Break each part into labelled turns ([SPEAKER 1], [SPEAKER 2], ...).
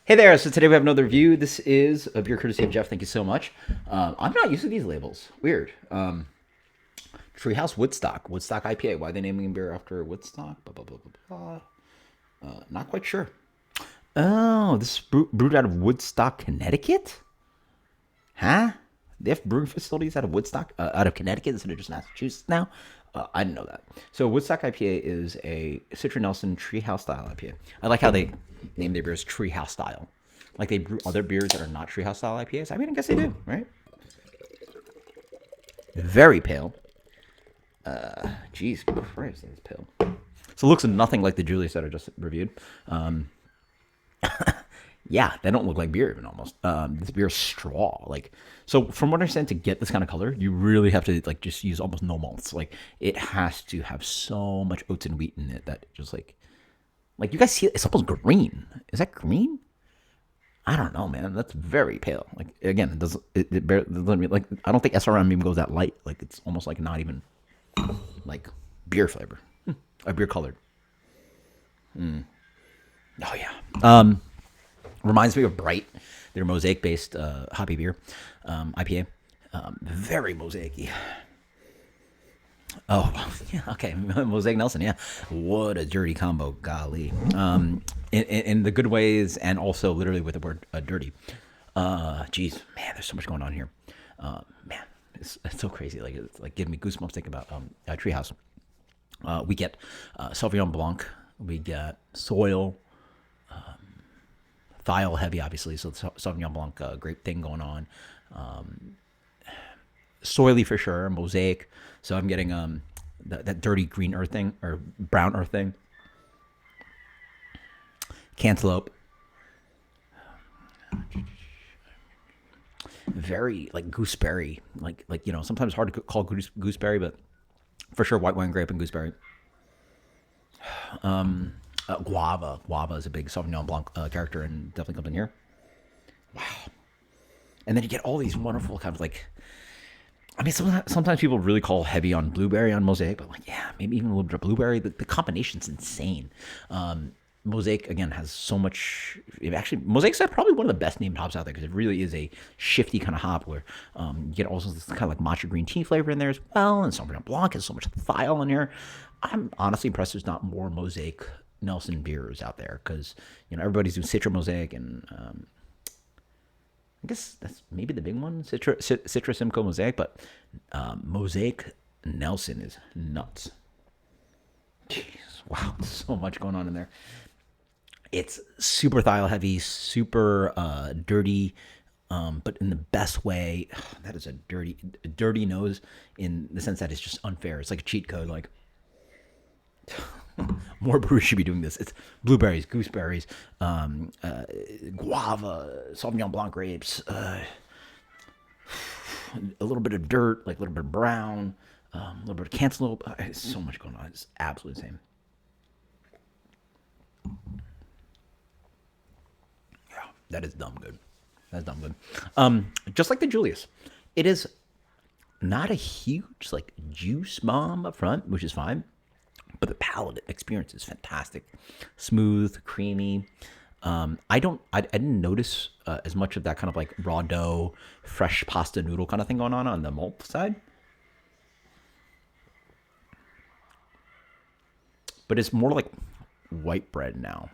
[SPEAKER 1] Hey there, so today we have another review. This is a beer courtesy of Jeff. Thank you so much. I'm not used to these labels. Weird. Treehouse Woodstock IPA. Why are they naming beer after Woodstock? Blah, blah, blah, blah, blah. Not quite sure. Oh, this is brewed out of Woodstock, Connecticut? Huh? They have brewing facilities out of Woodstock, out of Connecticut instead of just Massachusetts now? I didn't know that. So Woodstock IPA is a Citra Nelson Treehouse style IPA. I like how they name their beers Treehouse style. Like they brew other beers that are not Treehouse style IPAs. I mean, I guess they do, right? Very pale. Jeez, Christ, it's pale. So it looks nothing like the Julius that I just reviewed. Yeah, they don't look like beer even almost. This beer is straw. Like, so from what I understand, to get this kind of color, you really have to like just use almost no malts. Like, it has to have so much oats and wheat in it that it just like you guys see it, it's almost green. Is that green? I don't know, man. That's very pale. Like again, it doesn't. It doesn't like. I don't think SRM even goes that light. Like it's almost like not even like beer flavor, a beer colored. Oh yeah. Reminds me of Bright, their mosaic based hoppy beer, IPA. Very mosaicy. Oh, yeah, okay. Mosaic Nelson, yeah. What a dirty combo, golly. In the good ways and also literally with the word dirty. Geez, man, there's so much going on here. Man, it's so crazy. Like, it's like giving me goosebumps thinking about Treehouse. We get Sauvignon Blanc. We get Soil. Thiol heavy, obviously, so the Sauvignon Blanc grape thing going on. Soily for sure, mosaic. So I'm getting that dirty green earth thing or brown earth thing. Cantaloupe. Very like gooseberry, like sometimes hard to call gooseberry, but for sure white wine grape and gooseberry. Guava. Guava is a big Sauvignon Blanc character and definitely comes in here. Wow. And then you get all these wonderful kind of like, I mean, sometimes people really call heavy on blueberry on Mosaic, but like, yeah, maybe even a little bit of blueberry. The combination's insane. Mosaic, again, has so much. Actually, Mosaic's probably one of the best named hops out there because it really is a shifty kind of hop where you get also this kind of like matcha green tea flavor in there as well. And Sauvignon Blanc has so much thiol in here. I'm honestly impressed there's not more Mosaic Nelson beers out there because everybody's doing Citra Mosaic and I guess that's maybe the big one, Citra Simcoe Mosaic, but Mosaic Nelson is nuts. Jeez, wow, so much going on in there. It's super thiol heavy, super dirty, but in the best way. That is a dirty nose in the sense that it's just unfair. It's like a cheat code, like. More brewers should be doing this. It's blueberries, gooseberries, guava, Sauvignon Blanc grapes, a little bit of dirt, like a little bit of brown, a little bit of cantaloupe. It's so much going on. It's absolutely insane. Yeah, that is dumb good. That's dumb good. Just like the Julius, it is not a huge like juice bomb up front, which is fine. But the palate experience is fantastic, smooth, creamy. I didn't notice as much of that kind of like raw dough, fresh pasta noodle kind of thing going on the malt side. But it's more like white bread now,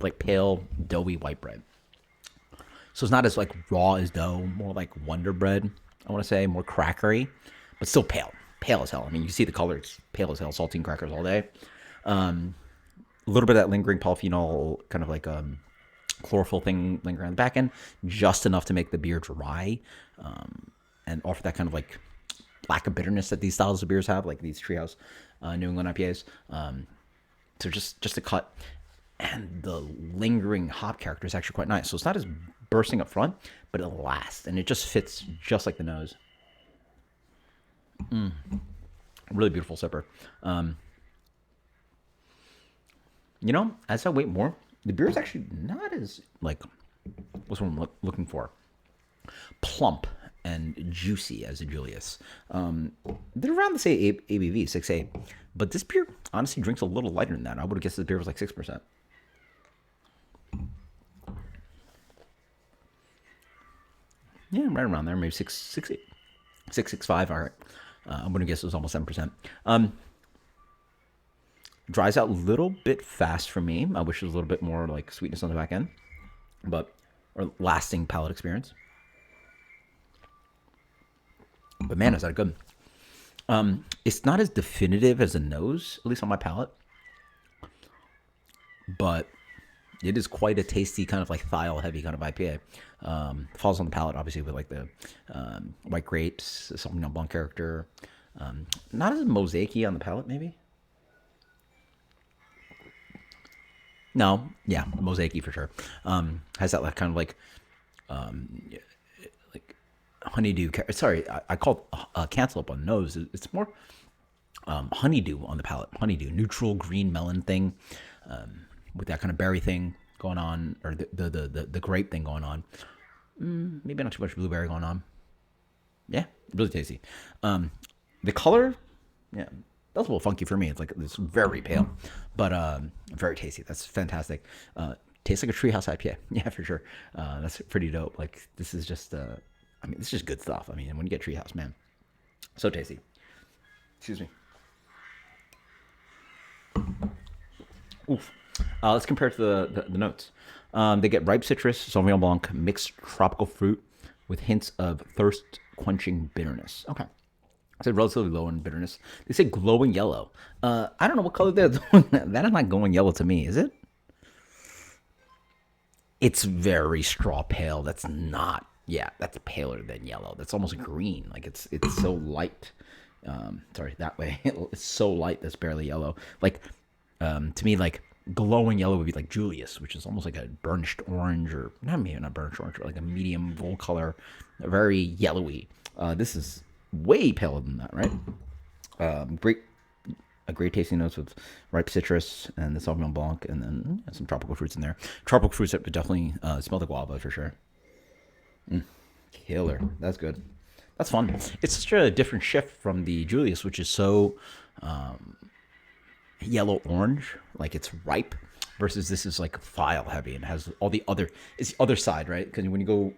[SPEAKER 1] like pale, doughy white bread. So it's not as like raw as dough, more like Wonder Bread. I want to say more crackery, but still pale as hell. I mean, you see the color; it's pale as hell. Saltine crackers all day. A little bit of that lingering polyphenol, kind of like chlorophyll thing lingering on the back end, just enough to make the beer dry, and offer that kind of like lack of bitterness that these styles of beers have, like these Treehouse New England IPAs. So just a cut, and the lingering hop character is actually quite nice. So it's not as bursting up front, but it lasts, and it just fits just like the nose. Really beautiful sipper. As I wait more, the beer is actually not as like what's what I'm looking for. Plump and juicy as a Julius. They're around the same ABV, 6.8, but this beer honestly drinks a little lighter than that. I would have guessed the beer was like 6%. Yeah, right around there, maybe 6.65. All right, I'm gonna guess it was almost 7%. Dries out a little bit fast for me. I wish there was a little bit more like sweetness on the back end, but or lasting palate experience. But man, is that good? It's not as definitive as a nose, at least on my palate, but it is quite a tasty kind of like thiol heavy kind of IPA. Falls on the palate obviously with like the white grapes, the Sauvignon Blanc character. Not as mosaicy on the palate, maybe. No, yeah, mosaicy for sure. Has that like kind of like honeydew. Sorry, I called cantaloupe on the nose. It's more honeydew on the palate. Honeydew, neutral green melon thing, with that kind of berry thing going on, or the grape thing going on. Maybe not too much blueberry going on. Yeah, really tasty. The color, yeah, that's a little funky for me. It's very pale, but very tasty. That's fantastic. Tastes like a treehouse IPA. Yeah, for sure. That's pretty dope. Like this is just, I mean, this is just good stuff. I mean, when you get treehouse, man, so tasty. Excuse me. Oof. Let's compare it to the notes. They get ripe citrus, Sauvignon Blanc, mixed tropical fruit with hints of thirst quenching bitterness. Okay. I said relatively low in bitterness. They say glowing yellow. I don't know what color they're doing. That is not glowing yellow to me, is it? It's very straw pale. That's not. Yeah, that's paler than yellow. That's almost green. Like it's so light. Sorry, that way. It's so light that's barely yellow. Like to me, like glowing yellow would be like Julius, which is almost like a burnished orange, or not burnished orange, but like a medium gold color, very yellowy. This is way paler than that, right? Great tasting notes with ripe citrus and the Sauvignon Blanc, and then some tropical fruits in there. Tropical fruits that definitely smell the guava for sure. Killer. That's good. That's fun. It's such a different shift from the Julius, which is so yellow orange, like it's ripe, versus this is like file heavy and has all the other. It's the other side, right? Because when you go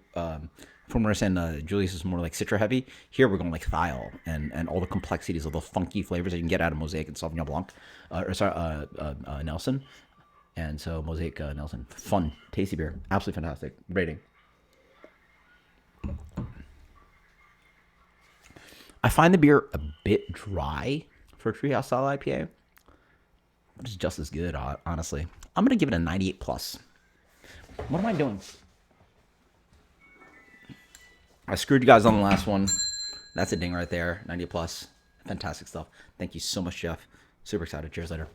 [SPEAKER 1] from where I said Julius is more like citra heavy, here we're going like thiol and all the complexities of the funky flavors that you can get out of Mosaic and Sauvignon Blanc, Nelson. And so Mosaic Nelson, fun, tasty beer, absolutely fantastic. Rating. I find the beer a bit dry for a treehouse style IPA, but it's just as good, honestly. I'm gonna give it a 98 plus. What am I doing? I screwed you guys on the last one. That's a ding right there. 98 plus. Fantastic stuff. Thank you so much, Jeff. Super excited. Cheers later.